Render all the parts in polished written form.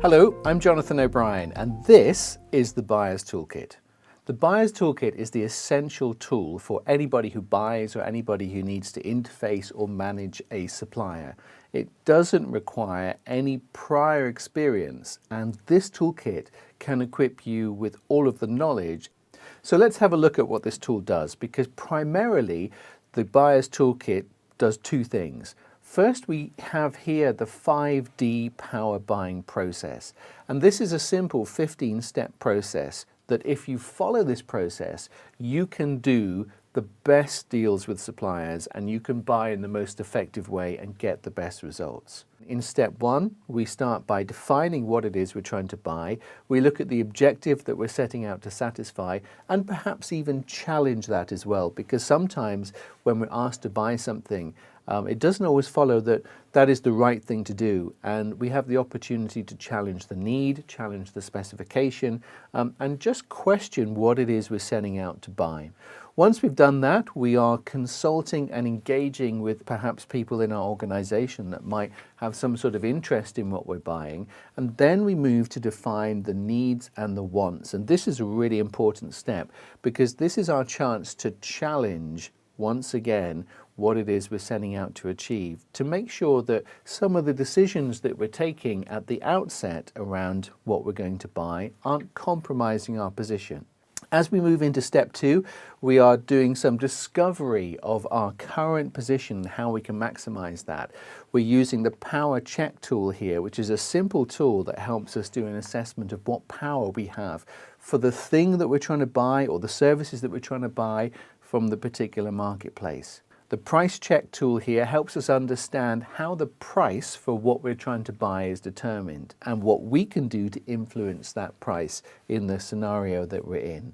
Hello, I'm Jonathan O'Brien, and this is the Buyer's Toolkit. The Buyer's Toolkit is the essential tool for anybody who buys or anybody who needs to interface or manage a supplier. It doesn't require any prior experience, and this toolkit can equip you with all of the knowledge. So let's have a look at what this tool does, because primarily the Buyer's Toolkit does two things. First, we have here the 5D power buying process, and this is a simple 15-step process that if you follow this process, you can do the best deals with suppliers and you can buy in the most effective way and get the best results. In step one, we start by defining what it is we're trying to buy. We look at the objective that we're setting out to satisfy and perhaps even challenge that as well, because sometimes when we're asked to buy something, it doesn't always follow that that is the right thing to do, and we have the opportunity to challenge the need, challenge the specification, and just question what it is we're setting out to buy. Once we've done that, we are consulting and engaging with perhaps people in our organization that might have some sort of interest in what we're buying, and then we move to define the needs and the wants. And this is a really important step because this is our chance to challenge once again what it is we're setting out to achieve, to make sure that some of the decisions that we're taking at the outset around what we're going to buy aren't compromising our position. As we move into step two, we are doing some discovery of our current position and how we can maximize that. We're using the power check tool here, which is a simple tool that helps us do an assessment of what power we have for the thing that we're trying to buy or the services that we're trying to buy from the particular marketplace. The price check tool here helps us understand how the price for what we're trying to buy is determined and what we can do to influence that price in the scenario that we're in.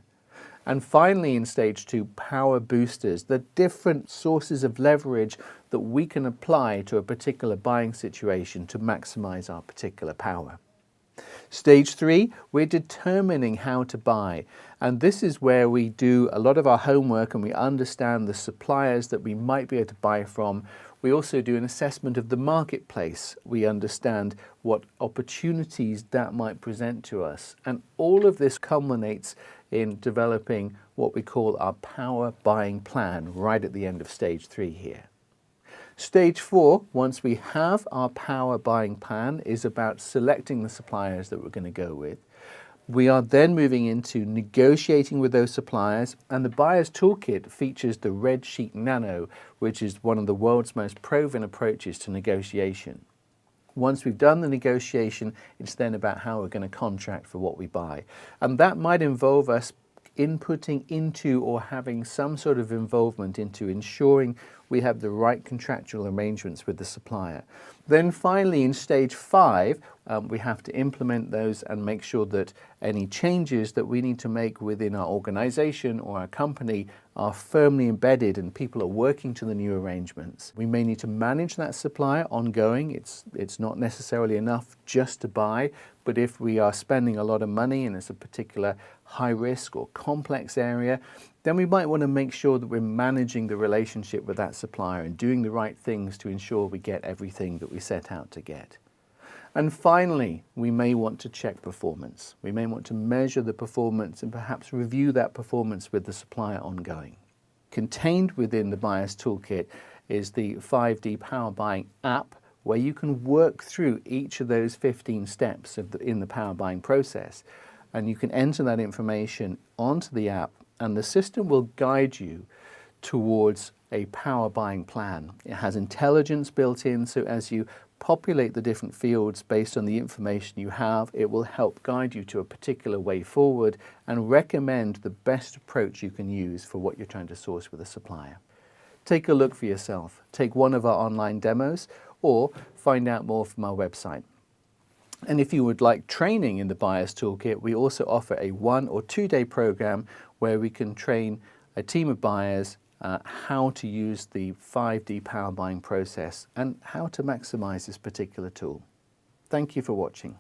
And finally, in stage two, power boosters, the different sources of leverage that we can apply to a particular buying situation to maximize our particular power. Stage three, we're determining how to buy. And this is where we do a lot of our homework and we understand the suppliers that we might be able to buy from. We also do an assessment of the marketplace. We understand what opportunities that might present to us. And all of this culminates in developing what we call our power buying plan right at the end of stage three here. Stage four, once we have our power buying plan, is about selecting the suppliers that we're going to go with. We are then moving into negotiating with those suppliers, and the Buyer's Toolkit features the Red Sheet Nano, which is one of the world's most proven approaches to negotiation. Once we've done the negotiation, it's then about how we're going to contract for what we buy. And that might involve us inputting into or having some sort of involvement into ensuring we have the right contractual arrangements with the supplier. Then finally, in stage five, we have to implement those and make sure that any changes that we need to make within our organization or our company are firmly embedded and people are working to the new arrangements. We may need to manage that supplier ongoing. It's not necessarily enough just to buy, but if we are spending a lot of money and it's a particular high risk or complex area, then we might want to make sure that we're managing the relationship with that supplier and doing the right things to ensure we get everything that we set out to get. And finally, we may want to check performance. We may want to measure the performance and perhaps review that performance with the supplier ongoing. Contained within the Buyer's Toolkit is the 5D Power Buying app, where you can work through each of those 15 steps in the power buying process. And you can enter that information onto the app, and the system will guide you towards a power buying plan. It has intelligence built in, so as you populate the different fields based on the information you have, it will help guide you to a particular way forward and recommend the best approach you can use for what you're trying to source with a supplier. Take a look for yourself. Take one of our online demos or find out more from our website. And if you would like training in the Buyer's Toolkit, we also offer a 1 or 2 day program where we can train a team of buyers how to use the 5D power buying process and how to maximize this particular tool. Thank you for watching.